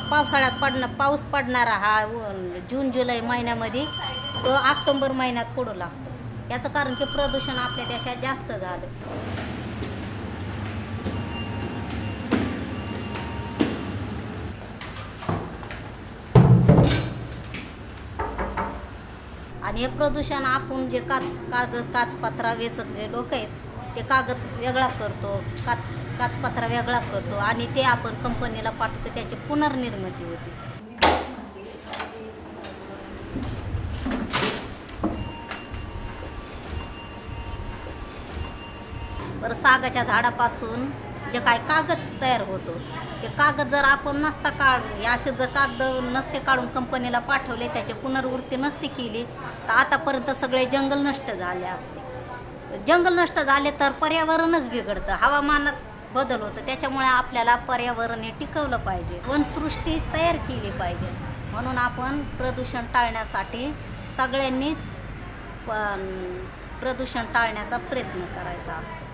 पावसाळ्यात पाऊस पडणारा हा जून जुलै महिन्यामध्ये तो ऑक्टोबर महिन्यात पडू लागतो. याचं कारण की प्रदूषण आपल्या देशात जास्त झालं. आणि हे प्रदूषण आपण जे काचपत्रा वेचक जे लोक आहेत ते कागद वेगळा करतो, काचपत्रा वेगळा करतो आणि ते आपण कंपनीला पाठवतो, त्याची पुनर्निर्मिती होते. बरं, सागाच्या झाडापासून जे काय कागद तयार होतो ते कागद जर आपण नसता असे जर कागद नसते काढून कंपनीला पाठवले, त्याची पुनर्वृत्ती नसती केली तर आतापर्यंत सगळे जंगल नष्ट झाले असते. जंगल नष्ट झाले तर पर्यावरणच बिघडतं, हवामानात बदल होतं. त्याच्यामुळे आपल्याला पर्यावरण हे टिकवलं पाहिजे, वनसृष्टी तयार केली पाहिजे. म्हणून आपण प्रदूषण टाळण्यासाठी सगळ्यांनीच प्रदूषण टाळण्याचा प्रयत्न करायचा असतो.